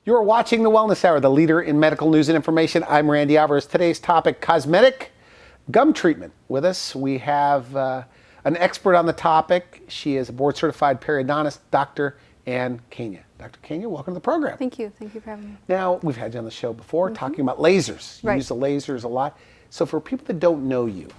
You're watching the Wellness Hour, the leader in medical news and information. I'm Randy Alvarez. Today's topic, cosmetic gum treatment. With us, we have an expert on the topic. She is a board-certified periodontist, Dr. Kania. Dr. Kania, welcome to the program. Thank you. Thank you for having me. Now, we've had you on the show before talking about lasers. You Right. use the lasers a lot. So for people that don't know you,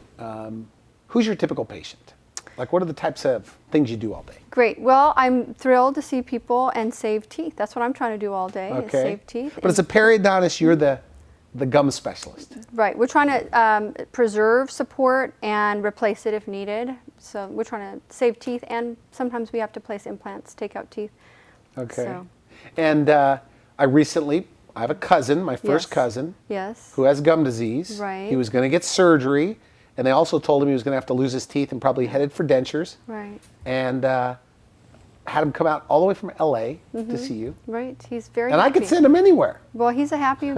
who's your typical patient? Like, what are the types of things you do all day? Great. Well, I'm thrilled to see people and save teeth. That's what I'm trying to do all day, is save teeth. But as a periodontist, you're the gum specialist. Right. We're trying to preserve, support, and replace it if needed. So we're trying to save teeth, and sometimes we have to place implants, take out teeth. Okay. So. And I have a cousin, my first Yes. cousin, Yes. who has gum disease. Right. He was going to get surgery, and they also told him he was going to have to lose his teeth and probably headed for dentures. Right. And had him come out all the way from LA to see you. Right. He's very And happy. I could send him anywhere. Well, he's a happy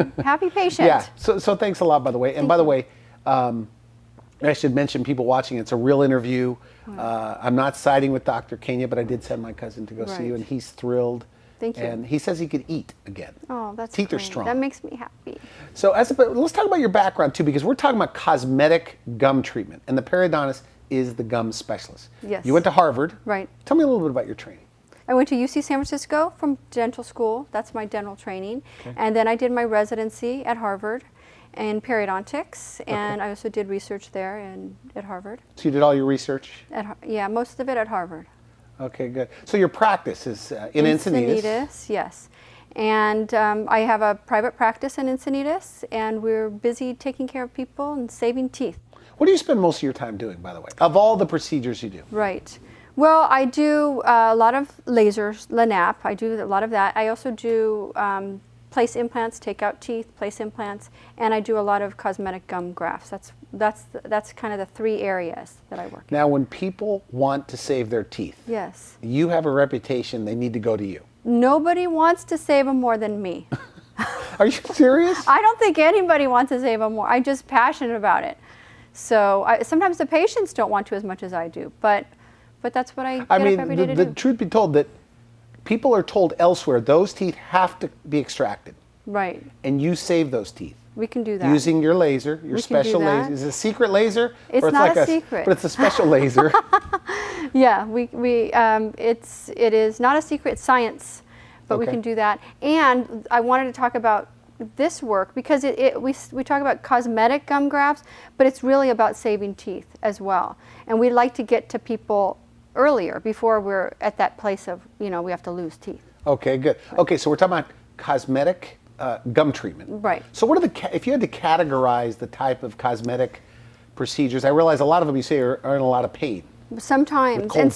patient. Yeah. So thanks a lot, by the way. And by the way, I should mention, people watching, it's a real interview. I'm not siding with Dr. Kania, but I did send my cousin to go see you, and he's thrilled. Thank you. And he says he could eat again. Oh, that's Teeth are great. strong. That makes me happy. So let's talk about your background too, because we're talking about cosmetic gum treatment, and the periodontist is the gum specialist. Yes. You went to Harvard. Right. Tell me a little bit about your training. I went to UC San Francisco from dental school. That's my dental training. Okay. And then I did my residency at Harvard in periodontics, and I also did research there at Harvard. So you did all your research? Yeah, most of it at Harvard. Okay, good. So your practice is in Encinitas? Yes. And I have a private practice in Encinitas, and we're busy taking care of people and saving teeth. What do you spend most of your time doing, by the way, of all the procedures you do? Right. Well, I do a lot of lasers, LANAP. I do a lot of that. I also do place implants, take out teeth, place implants, and I do a lot of cosmetic gum grafts. That's kind of the three areas that I work in. Now, when people want to save their teeth, Yes. you have a reputation, they need to go to you. Nobody wants to save them more than me. Are you serious? I don't think anybody wants to save them more. I'm just passionate about it. So sometimes the patients don't want to as much as I do, but that's what I get up every day to do. The truth be told, that people are told elsewhere those teeth have to be extracted. Right. And you save those teeth. We can do that. Using your laser, your We can do special that. laser. Is it a secret laser? It's or not a secret. But it's a special laser. Yeah, it is not a secret science, but we Okay. can do that. And I wanted to talk about this work because we talk about cosmetic gum grafts, but it's really about saving teeth as well. And we like to get to people earlier before we're at that place of, we have to lose teeth. Okay, good. Okay, so we're talking about cosmetic gum treatment. Right. So what are if you had to categorize the type of cosmetic procedures, I realize a lot of them you say are in a lot of pain. Sometimes, cold and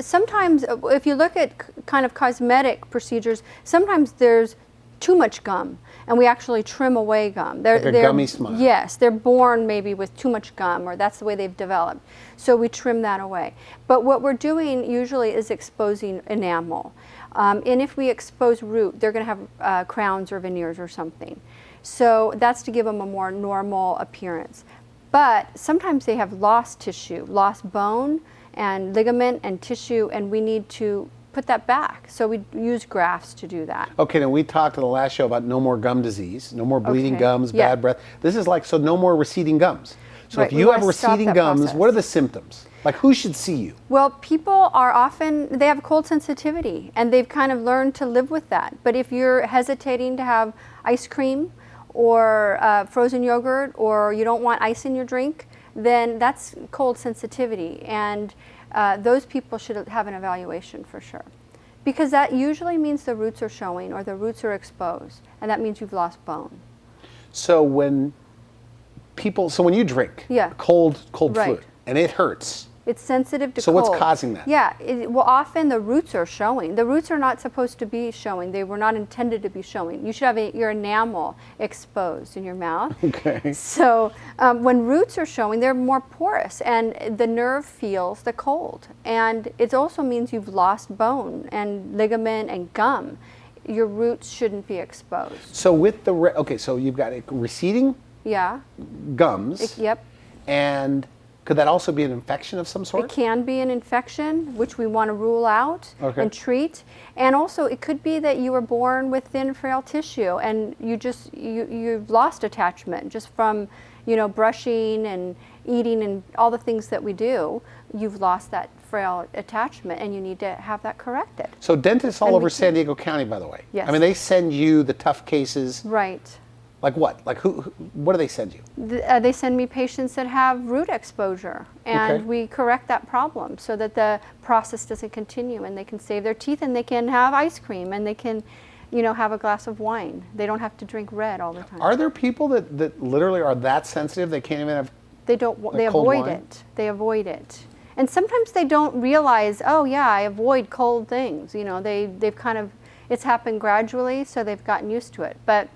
sometimes if you look at kind of cosmetic procedures, sometimes there's too much gum, and we actually trim away gum. Like a gummy smile. Yes, they're born maybe with too much gum, or that's the way they've developed. So we trim that away. But what we're doing usually is exposing enamel. And if we expose root, they're going to have crowns or veneers or something. So that's to give them a more normal appearance. But sometimes they have lost tissue, lost bone and ligament and tissue, and we need to put that back. So we use grafts to do that. Okay, now we talked in the last show about no more gum disease, no more bleeding Okay. gums, Yeah. bad breath. This is like, so no more receding gums. So Right, if we you have wanna stop receding that gums, process. what are the symptoms? Like, who should see you? Well, people are often, they have cold sensitivity, and they've kind of learned to live with that. But if you're hesitating to have ice cream or frozen yogurt, or you don't want ice in your drink, then that's cold sensitivity. And those people should have an evaluation for sure. Because that usually means the roots are showing or the roots are exposed, and that means you've lost bone. So when you drink Yeah. cold Right. fluid, and it hurts, It's sensitive to So cold. what's causing that? Yeah, well, often the roots are showing. The roots are not supposed to be showing. They were not intended to be showing. You should have your enamel exposed in your mouth. Okay. So when roots are showing, they're more porous, and the nerve feels the cold. And it also means you've lost bone and ligament and gum. Your roots shouldn't be exposed. So with the so you've got receding Yeah. gums, Yep. and Could that also be an infection of some It sort? can be an infection, which we want to rule out Okay. and treat. And also, it could be that you were born with thin, frail tissue, and you've lost attachment just from, brushing and eating and all the things that we do. You've lost that frail attachment, and you need to have that corrected. So dentists all And over we San Diego County, by the way. Yes. I mean, they send you the tough cases. Right. Like what? Like what do they send you? They send me patients that have root exposure, and Okay. we correct that problem so that the process doesn't continue, and they can save their teeth, and they can have ice cream, and they can, have a glass of wine. They don't have to drink red all the time. Are there people that literally are that sensitive they can't even have? They don't. They cold avoid wine? it. They avoid it, and sometimes they don't realize. Oh yeah, I avoid cold things. They've kind of. It's happened gradually, so they've gotten used to it, but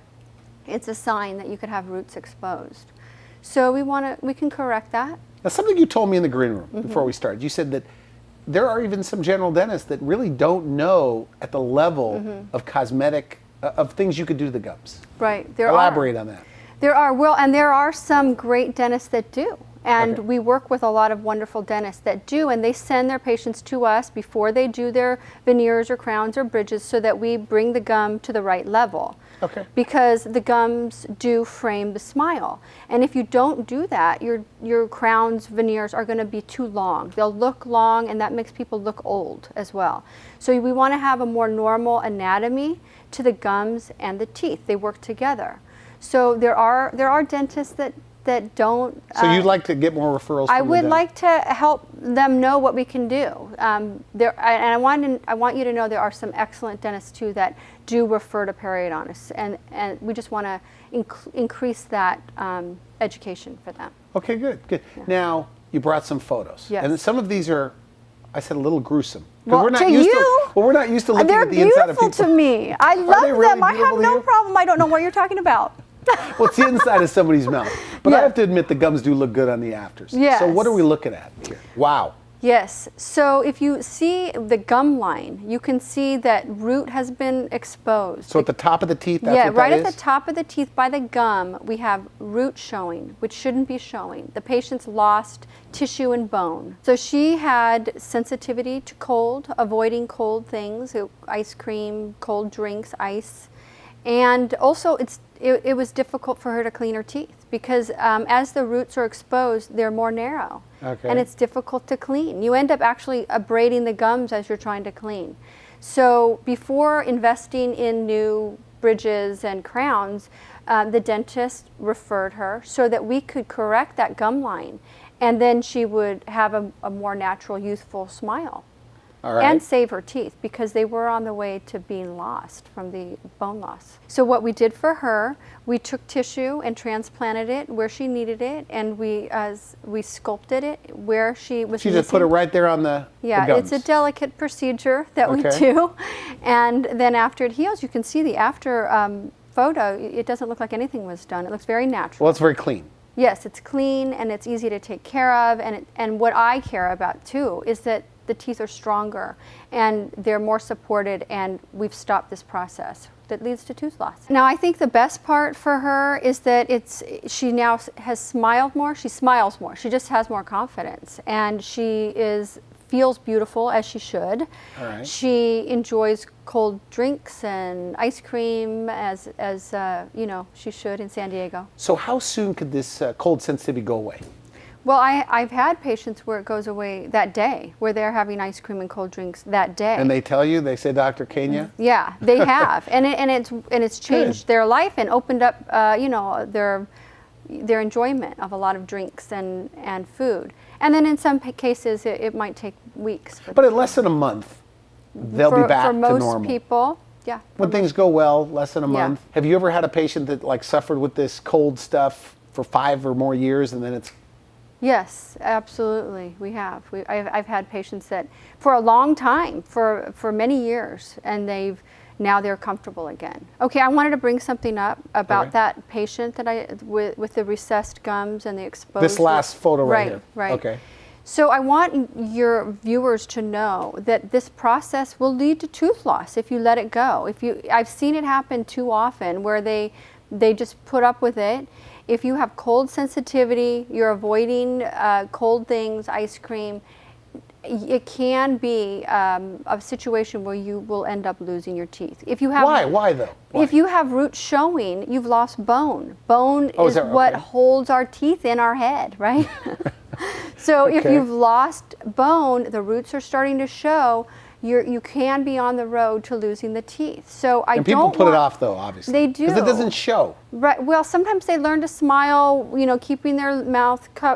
it's a sign that you could have roots exposed. So we can correct that. Now, something you told me in the green room Mm-hmm. before we started, you said that there are even some general dentists that really don't know at the level Mm-hmm. of cosmetic, of things you could do to the gums. Right. Elaborate on that. There are. Well, and there are some great dentists that do. And Okay. we work with a lot of wonderful dentists that do, and they send their patients to us before they do their veneers or crowns or bridges so that we bring the gum to the right level. Okay. Because the gums do frame the smile. And if you don't do that, your crowns, veneers are going to be too long. They'll look long, and that makes people look old as well. So we want to have a more normal anatomy to the gums and the teeth. They work together. So there are dentists that don't. So you'd like to get more referrals? I from the would dentist? like to help them know what we can do. And I want you to know there are some excellent dentists too that do refer to periodontists, and we just want to increase that education for them. Okay, good. Now you brought some photos, Yes. and some of these are, I said, a little gruesome. 'Cause Well, we're not to used you, well, we're not used to looking They're at the inside of beautiful people. to me. I love they really them. I have beautiful to no you? problem. I don't know what you're talking about. Well, it's the inside of somebody's mouth. But I Yeah. have to admit, the gums do look good on the afters. Yes. So what are we looking at here? Wow. Yes. So if you see the gum line, you can see that root has been exposed. So at the top of the teeth, that's Yeah, what that right at is? the top of the teeth by the gum, we have root showing, which shouldn't be showing. The patient's lost tissue and bone. So she had sensitivity to cold, avoiding cold things, ice cream, cold drinks, ice. And also it was difficult for her to clean her teeth because as the roots are exposed, they're more narrow. Okay. And it's difficult to clean. You end up actually abrading the gums as you're trying to clean. So before investing in new bridges and crowns, the dentist referred her so that we could correct that gum line, and then she would have a more natural, youthful smile. All right. And save her teeth because they were on the way to being lost from the bone loss. So what we did for her, we took tissue and transplanted it where she needed it, and we sculpted it where she was She just put it missing. right there on the Yeah, gums. it's a delicate procedure that we Okay. do. And then after it heals, you can see the after photo. It doesn't look like anything was done. It looks very natural. Well, it's very clean. Yes, it's clean and it's easy to take care of. And what I care about too is that the teeth are stronger and they're more supported, and we've stopped this process that leads to tooth loss. Now, I think the best part for her is that she now has smiled more. She smiles more. She just has more confidence, and she feels beautiful as she should. All right. She enjoys cold drinks and ice cream as she should in San Diego. So how soon could this cold sensitivity go away? Well, I've had patients where it goes away that day, where they're having ice cream and cold drinks that day. And they tell you, they say, Dr. Kania? Yeah, they have, and it's changed their life and opened up, their enjoyment of a lot of drinks and food. And then in some cases, it might take weeks. But in less than a month, they'll be back for to most normal. people. Yeah. When things go well, less than a Yeah. month. Have you ever had a patient that suffered with this cold stuff for 5 or more years, and then it's... Yes, absolutely. We have. I've had patients that for a long time, for many years, and now they're comfortable again. Okay, I wanted to bring something up about Okay. that patient that with the recessed gums and the exposed. This last photo right here. Right. Okay. So I want your viewers to know that this process will lead to tooth loss if you let it go. I've seen it happen too often where they just put up with it. If you have cold sensitivity, you're avoiding cold things, ice cream, it can be a situation where you will end up losing your teeth. If you have, Why though? Why? If you have roots showing, you've lost bone. Bone is what holds our teeth in our head, right? So if you've lost bone, the roots are starting to show, you can be on the road to losing the teeth. So and people put it off though, obviously. They do. Because it doesn't show. Right. Well, sometimes they learn to smile, you know, keeping their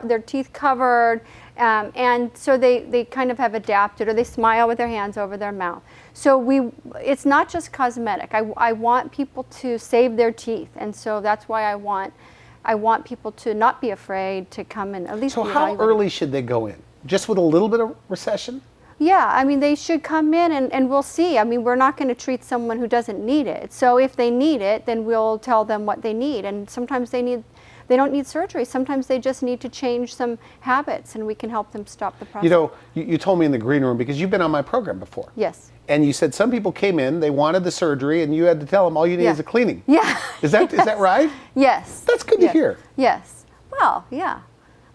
their teeth covered. And so they kind of have adapted, or they smile with their hands over their mouth. So it's not just cosmetic. I want people to save their teeth, and so that's why I want people to not be afraid to come and at least. So how early should they go in? Just with a little bit of recession? Yeah, I mean, they should come in and we'll see. I mean, we're not going to treat someone who doesn't need it. So if they need it, then we'll tell them what they need. And sometimes they don't need surgery. Sometimes they just need to change some habits, and we can help them stop the process. You know, you told me in the green room, because you've been on my program before. Yes. And you said some people came in, they wanted the surgery, and you had to tell them all you need is a cleaning. Yeah. Is that right? Yes. That's good to hear. Yes. Well, yeah.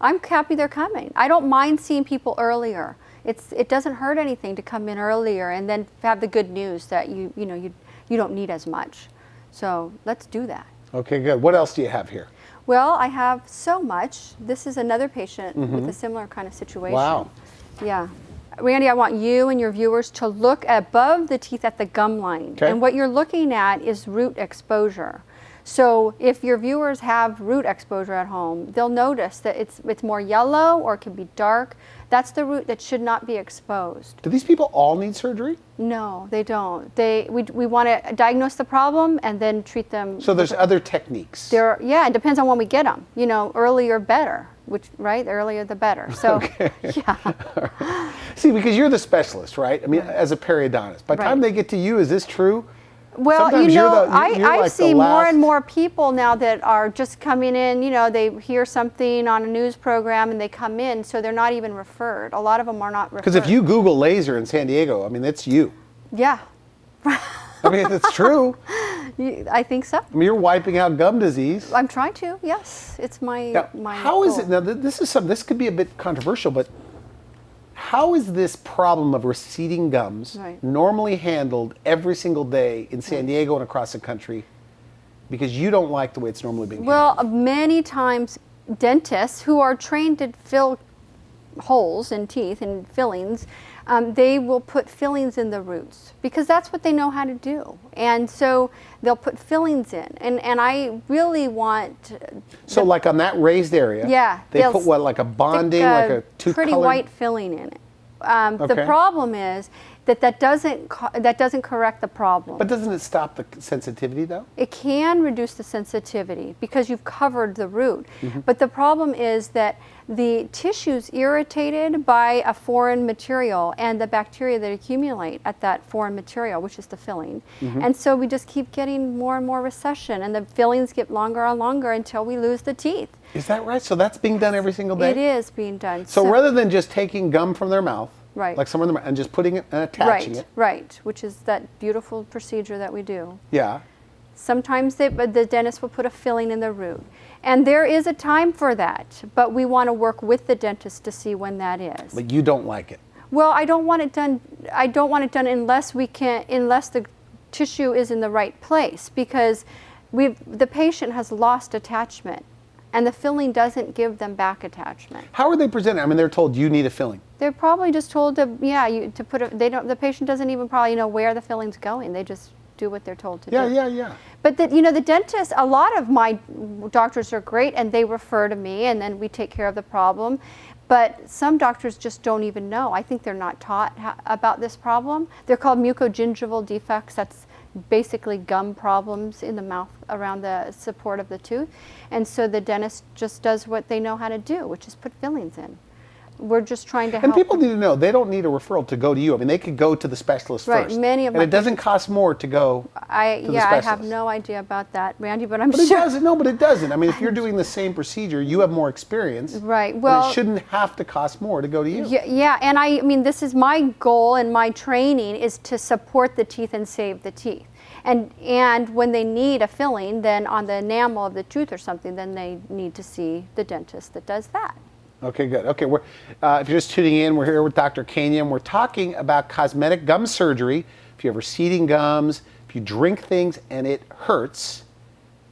I'm happy they're coming. I don't mind seeing people earlier. It doesn't hurt anything to come in earlier and then have the good news that you don't need as much. So let's do that. Okay, good. What else do you have here? Well, I have so much. This is another patient with a similar kind of situation. Wow. Yeah. Randy, I want you and your viewers to look above the teeth at the gum line. Okay. And what you're looking at is root exposure. So if your viewers have root exposure at home, they'll notice that it's more yellow or it can be dark. That's the root that should not be exposed. Do these people all need surgery? No, they don't. We want to diagnose the problem and then treat them. So there's other techniques. Yeah, it depends on when we get them. You know, earlier better, right? The earlier the better. So, okay. Yeah. See, because you're the specialist, right? I mean, as a periodontist. By the time they get to you, is this true? Well, sometimes you know, I see more and more people now that are just coming in, you know, they hear something on a news program and they come in, so they're not even referred. A lot of them are not referred. Because if you Google laser in San Diego, I mean, it's you. Yeah. I mean, it's true. I think so. I mean, you're wiping out gum disease. I'm trying to, yes. It's my How is goal. it, now this could be a bit controversial, but how is this problem of receding gums normally handled every single day in San Diego and across the country, because you don't like the way it's normally being handled? Well, many times dentists who are trained to fill holes in teeth and fillings, they will put fillings in the roots because that's what they know how to do. And so they'll put fillings in. And I really want... So like on that raised area, they put what, like a bonding, like a tooth pretty colored? white filling in it. The problem is that doesn't correct the problem. But doesn't it stop the sensitivity though? It can reduce the sensitivity because you've covered the root. But the problem is that the tissue's irritated by a foreign material and the bacteria that accumulate at that foreign material, which is the filling. And so we just keep getting more and more recession, and the fillings get longer and longer until we lose the teeth. Is that right? So that's being done every single day? It is being done. So rather than just taking gum from their mouth, like somewhere in the mouth, and just putting it and attaching it. Right, which is that beautiful procedure that we do. Yeah. Sometimes the dentist will put a filling in the root. And there is a time for that, but we want to work with the dentist to see when that is. But you don't like it? Well, I don't want it done unless the tissue is in the right place, because the patient has lost attachment and the filling doesn't give them back attachment. How are they presented? I mean, they're told you need a filling. They're probably just told to put it. The patient doesn't even probably know where the filling's going. They just do what they're told to do. Yeah. But the dentist, a lot of my doctors are great and they refer to me and then we take care of the problem. But some doctors just don't even know. I think they're not taught about this problem. They're called mucogingival defects. That's basically gum problems in the mouth around the support of the tooth. And so the dentist just does what they know how to do, which is put fillings in. We're just trying to help. And people need to know, they don't need a referral to go to you. I mean, they could go to the specialist first. Right, many of my And it doesn't cost more to go to the specialist. I have no idea about that, Randy, but I'm sure. It doesn't. No, but it doesn't. I mean, if you're doing the same procedure, you have more experience. Right, well. It shouldn't have to cost more to go to you. Yeah, and I mean, this is my goal and my training is to support the teeth and save the teeth. And when they need a filling, then on the enamel of the tooth or something, then they need to see the dentist that does that. Okay, good. Okay, if you're just tuning in, we're here with Dr. Kania, and we're talking about cosmetic gum surgery. If you have receding gums, if you drink things and it hurts,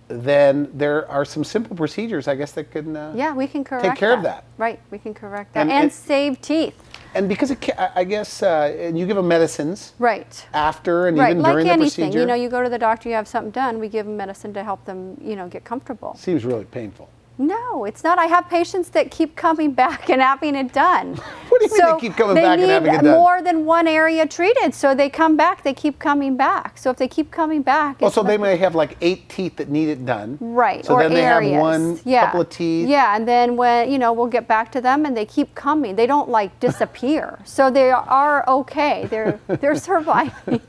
then there are some simple procedures, I guess, that can yeah, we can correct take care of that. Right, we can correct that and save teeth. And because I guess, and you give them medicines right after and right. even Like during the anything, procedure. you know, you go to the doctor, you have something done, we give them medicine to help them, you know, get comfortable. Seems really painful. No, it's not. I have patients that keep coming back and having it done. What do you mean they keep coming back and having it done? They need more than one area treated, so they come back, they keep coming back. So if they keep coming back... Well, so they may have like 8 teeth that need it done. Right, so or then they areas. have one, couple of teeth. Yeah, and then when, you know, we'll get back to them and they keep coming. They don't like disappear. So they are okay. They're surviving.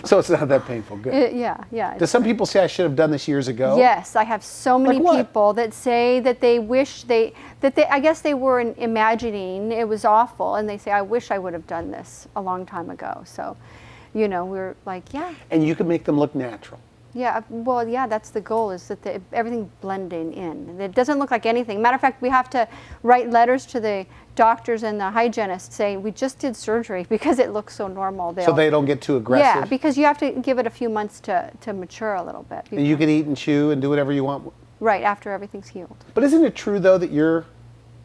So it's not that painful. Good. Yeah. Does some people say I should have done this years ago? Yes, I have so many Like what? people that say that they wish I guess they were imagining it was awful, and they say, I wish I would have done this a long time ago. So, you know, we're like, yeah. And you can make them look natural. Yeah, well, yeah, that's the goal, is that everything's blending in. It doesn't look like anything. Matter of fact, we have to write letters to the doctors and the hygienists saying, we just did surgery because it looks so normal. So they don't get too aggressive? Yeah, because you have to give it a few months to mature a little bit. And you can eat and chew and do whatever you want? Right, after everything's healed. But isn't it true, though, that your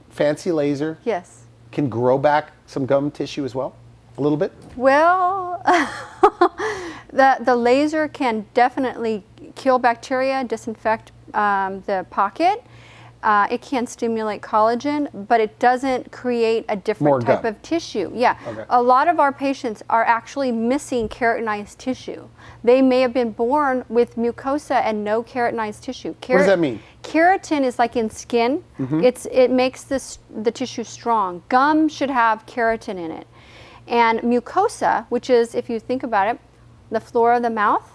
fancy laser Yes. can grow back some gum tissue as well? A little bit? Well, the laser can definitely kill bacteria, disinfect the pocket. It can stimulate collagen, but it doesn't create a different type of tissue. Yeah, okay. A lot of our patients are actually missing keratinized tissue. They may have been born with mucosa and no keratinized tissue. What does that mean? Keratin is like in skin. It makes the tissue strong. Gum should have keratin in it. And mucosa, which is, if you think about it, the floor of the mouth,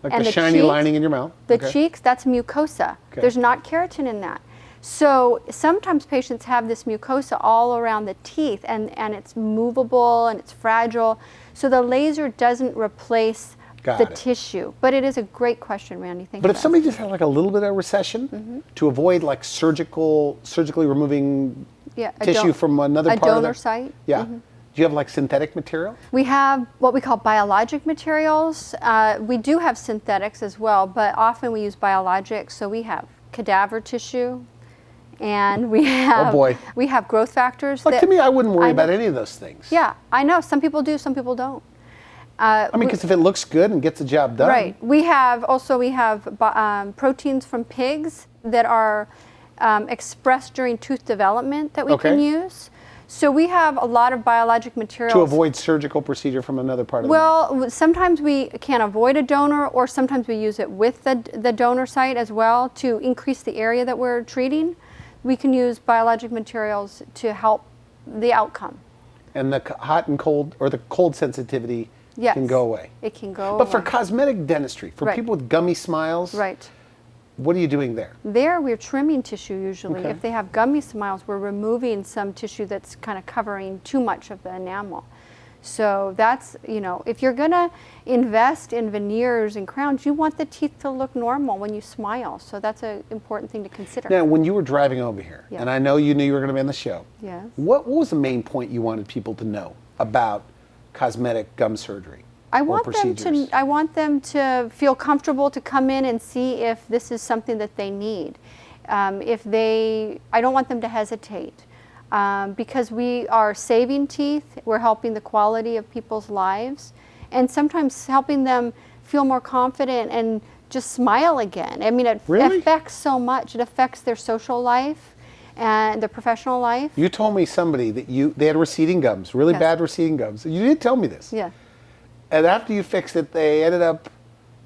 Like and the shiny cheeks, lining in your mouth? the cheeks, that's mucosa. Okay. There's not keratin in that. So sometimes patients have this mucosa all around the teeth, and it's movable and it's fragile. So the laser doesn't replace the tissue. But it is a great question, Randy. Thank you. But if somebody just had like a little bit of recession to avoid like surgically removing tissue from another part of donor site? Yeah. Do you have like synthetic material? We have what we call biologic materials. We do have synthetics as well, but often we use biologics. So we have cadaver tissue, and we have we have growth factors. Like, to me, I wouldn't worry about any of those things. Yeah, I know. Some people do, some people don't. I mean, because if it looks good and gets the job done. Right. We have proteins from pigs that are expressed during tooth development that we can use. So we have a lot of biologic materials. To avoid surgical procedure from another part of the mouth. Well, sometimes we can avoid a donor, or sometimes we use it with the donor site as well to increase the area that we're treating. We can use biologic materials to help the outcome. And the hot and cold, or the cold sensitivity can go away. It can go away. But for cosmetic dentistry, for people with gummy smiles, what are you doing there? There, we're trimming tissue usually. If they have gummy smiles, we're removing some tissue that's kind of covering too much of the enamel. So that's, you know, if you're going to invest in veneers and crowns, you want the teeth to look normal when you smile. So that's an important thing to consider. Now, when you were driving over here, and I know you knew you were going to be on the show, what was the main point you wanted people to know about cosmetic gum surgery? I want them to feel comfortable to come in and see if this is something that they need. I don't want them to hesitate. Because we are saving teeth, we're helping the quality of people's lives, and sometimes helping them feel more confident and just smile again. I mean, it affects so much. It affects their social life and their professional life. You told me somebody that they had receding gums, really bad receding gums. You did tell me this. Yeah. And after you fixed it, they ended up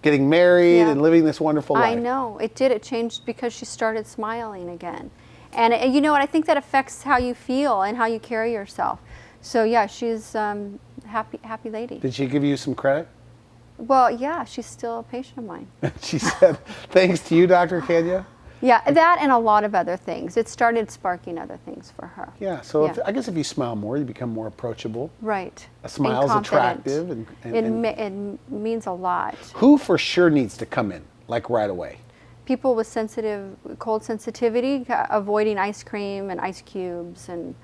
getting married and living this wonderful life. I know, it did. It changed because she started smiling again. And you know what, I think that affects how you feel and how you carry yourself. So yeah, she's happy lady. Did she give you some credit? Well, yeah, she's still a patient of mine. She said, thanks to you, Dr. Kania, Yeah, that and a lot of other things. It started sparking other things for her. Yeah, so Yeah. I guess if you smile more, you become more approachable. Right. A smile's And confident. attractive. It means a lot. Who for sure needs to come in, like right away? People with cold sensitivity, avoiding ice cream and ice cubes, and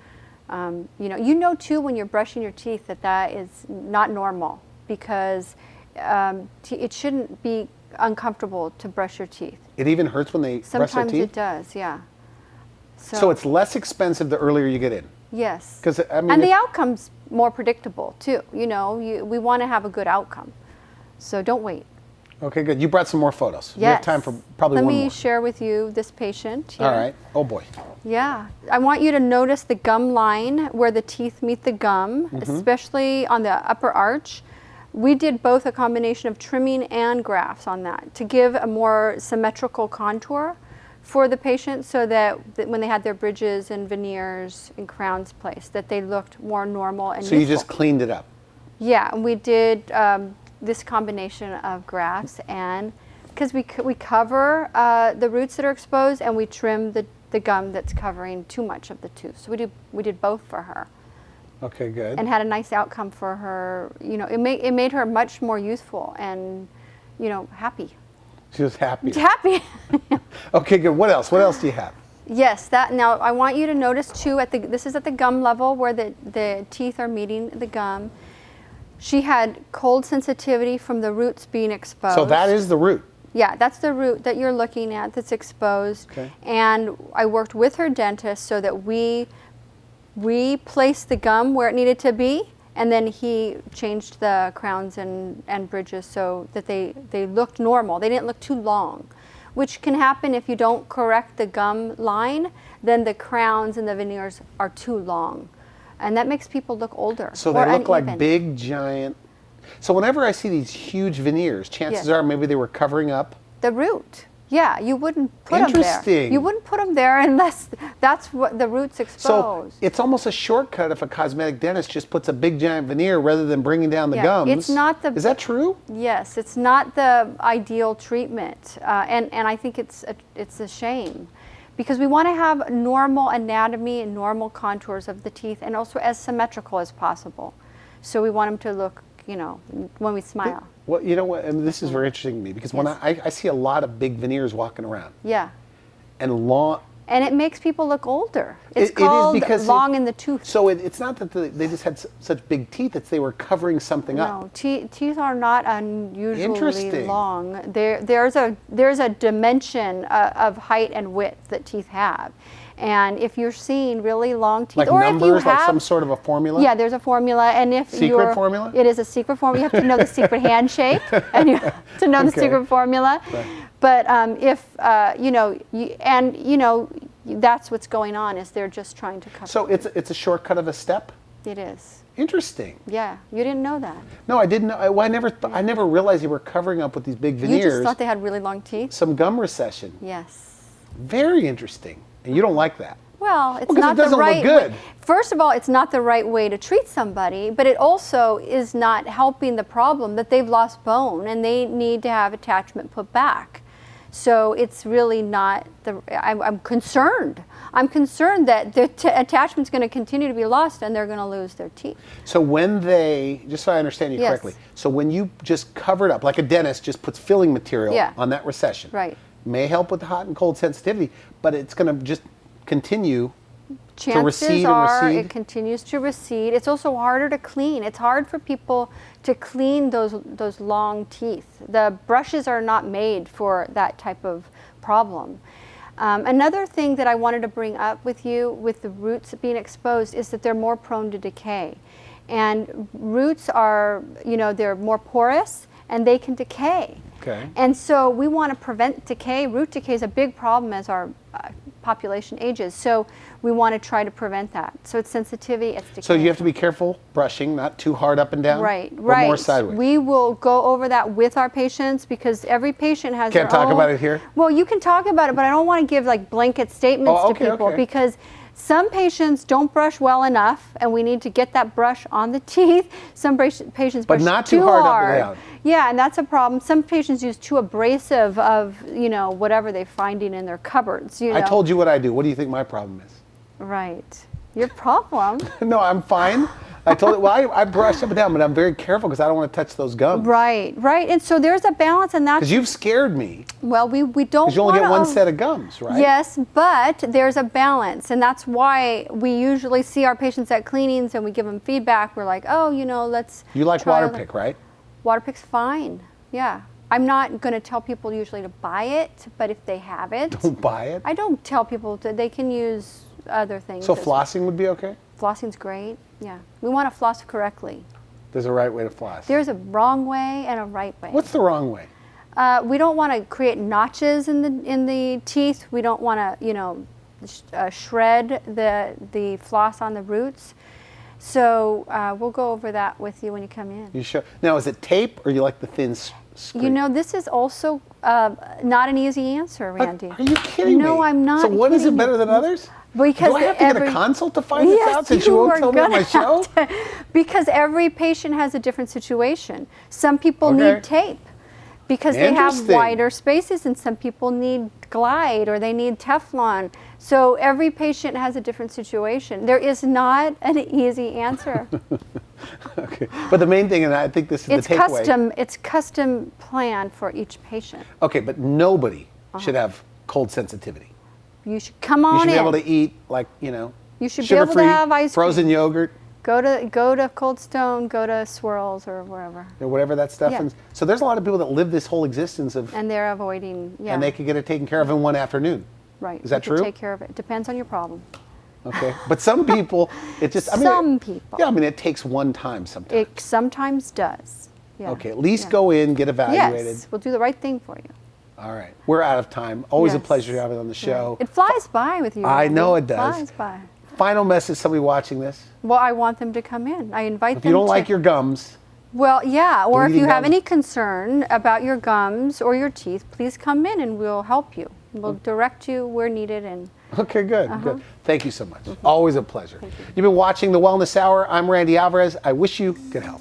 you know too when you're brushing your teeth that is not normal, because it shouldn't be uncomfortable to brush your teeth. It even hurts when they brush their Sometimes teeth? it does, yeah. So it's less expensive the earlier you get in? Yes. 'Cause, I mean, and the outcome's more predictable too. You know, we want to have a good outcome. So don't wait. Okay, good. You brought some more photos. Yes. We have time for probably Let one me more. share with you this patient here. All right. Oh boy. Yeah. I want you to notice the gum line where the teeth meet the gum, especially on the upper arch. We did both a combination of trimming and grafts on that to give a more symmetrical contour for the patient, so that when they had their bridges and veneers and crowns placed, that they looked more normal and So you youthful. just cleaned it up? Yeah, and we did this combination of grafts, and because we cover the roots that are exposed, and we trim the gum that's covering too much of the tooth. So we did both for her. Okay, good. And had a nice outcome for her. You know, it made her much more youthful and, happy. She was happy. Happy. Okay, good. What else? What else do you have? Yes. Now I want you to notice too. This is at the gum level where the teeth are meeting the gum. She had cold sensitivity from the roots being exposed. So that is the root. Yeah, that's the root that you're looking at that's exposed. Okay. And I worked with her dentist so that we placed the gum where it needed to be, and then he changed the crowns and bridges so that they looked normal. They didn't look too long, which can happen if you don't correct the gum line. Then the crowns and the veneers are too long, and that makes people look older. So or they look like uneven. big, giant. So whenever I see these huge veneers, chances Yes. are maybe they were covering up. The root. Yeah, you wouldn't put them there. Interesting. You wouldn't put them there unless that's what the root's So exposed. it's almost a shortcut if a cosmetic dentist just puts a big, giant veneer rather than bringing down the Yeah, gums. it's not the- Is that true? Yes, it's not the ideal treatment, and I think it's a shame, because we want to have normal anatomy and normal contours of the teeth, and also as symmetrical as possible. So we want them to look, when we smile. Well, you know what? And this is very interesting to me because when Yes. I see a lot of big veneers walking around Yeah, and long. and it makes people look older. It It's is called because long in the tooth. So it's not that they just had such big teeth; it's they were covering something up. No, teeth are not unusually Interesting. long. There's a dimension of height and width that teeth have, and if you're seeing really long teeth, Like or numbers, if you like have some sort of a formula. yeah, there's a formula, and if Secret formula? it is a secret formula. You have to know the secret handshake, and you have to know the Okay. secret formula. Right. But if that's what's going on, is they're just trying to cover. So it's a shortcut of a step. It is. Interesting. Yeah, you didn't know that. No, I didn't know. I never realized they were covering up with these big veneers. You just thought they had really long teeth. Some gum recession. Yes. Very interesting. And you don't like that. Well, it's Well, 'cause not it doesn't the look right good. way. First of all, it's not the right way to treat somebody, but it also is not helping the problem that they've lost bone and they need to have attachment put back. So it's really not I'm concerned. I'm concerned that the attachment's going to continue to be lost and they're going to lose their teeth. So when just so I understand you Yes. correctly, so when you just cover it up, like a dentist just puts filling material Yeah. on that recession, Right. may help with the hot and cold sensitivity, but it's going to just continue Chances recede and are recede? it continues to recede. It's also harder to clean. It's hard for people to clean those long teeth. The brushes are not made for that type of problem. Another thing that I wanted to bring up with you with the roots being exposed is that they're more prone to decay. And roots are, they're more porous and they can decay. Okay. And so we want to prevent decay. Root decay is a big problem as our population ages. So we want to try to prevent that. So it's sensitivity, it's decay. So you have to be careful brushing, not too hard up and down. Right, or right. more sideways. We will go over that with our patients because every patient has Can't their talk own. about it here? Well, you can talk about it, but I don't want to give like blanket statements Oh, to okay, people okay. because Some patients don't brush well enough, and we need to get that brush on the teeth. Some patients But brush not too hard up and down. Yeah, and that's a problem. Some patients use too abrasive of, whatever they're finding in their cupboards. I told you what I do. What do you think my problem is? Right. Your problem. No, I'm fine. I told it. Well, I brush up and down, but I'm very careful because I don't want to touch those gums. Right. And so there's a balance, and that's Because you've scared me. well, we don't. Because you only get one set of gums, right? Yes, but there's a balance, and that's why we usually see our patients at cleanings and we give them feedback. We're like, oh, let's. You like try Waterpik, right? Waterpik's fine. Yeah. I'm not going to tell people usually to buy it, but if they have it, Don't buy it. I don't tell people they can use other things. So flossing would be okay? Flossing's great. Yeah. We want to floss correctly. There's a right way to floss. There's a wrong way and a right way. What's the wrong way? We don't want to create notches in the teeth. We don't want to, shred the floss on the roots. So we'll go over that with you when you come in. You sure? Now, is it tape or you like the thin scrape? This is also not an easy answer, Randy. Are you kidding me? No, I'm not. So one is it kidding better you. than others? Because Do I have to get a consult to find this out since you won't tell me on my show? Because every patient has a different situation. Some people Okay. need tape because they have Interesting. wider spaces, and some people need glide or they need Teflon. So every patient has a different situation. There is not an easy answer. Okay. But the main thing, and I think this is It's the takeaway. It's custom planned for each patient. Okay, but nobody should have cold sensitivity. You should come You on should be in. able to eat You should be able to sugar-free, have ice cream. frozen yogurt, Go to Cold Stone, go to Swirls or wherever. or whatever that stuff Yeah. is. So there's a lot of people that live this whole existence of, And they're avoiding, yeah. and they could get it taken care of in one afternoon. Right. Is that you can true? Take care of it. Depends on your problem. Okay. But some people, it just, Some people. Yeah, it takes one time sometimes. It sometimes does. Yeah. Okay, at least Yeah. go in, get evaluated. Yes, we'll do the right thing for you. All right. We're out of time. Always a Yes. pleasure to have it on the show. It flies by with you. I Randy. know it does. Flies by. Final message, somebody watching this. Well, I want them to come in. I invite If them you don't to. like your gums, Well, yeah, or if bleeding you have gums. any concern about your gums or your teeth, please come in and we'll help you. We'll direct you where needed. And okay, good, good. Thank you so much. Always a pleasure. You've been watching The Wellness Hour. I'm Randy Alvarez. I wish you good health.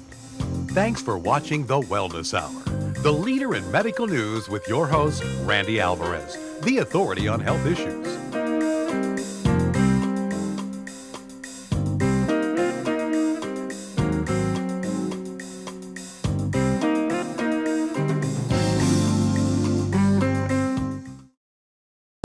Thanks for watching The Wellness Hour, the leader in medical news with your host, Randy Alvarez, the authority on health issues.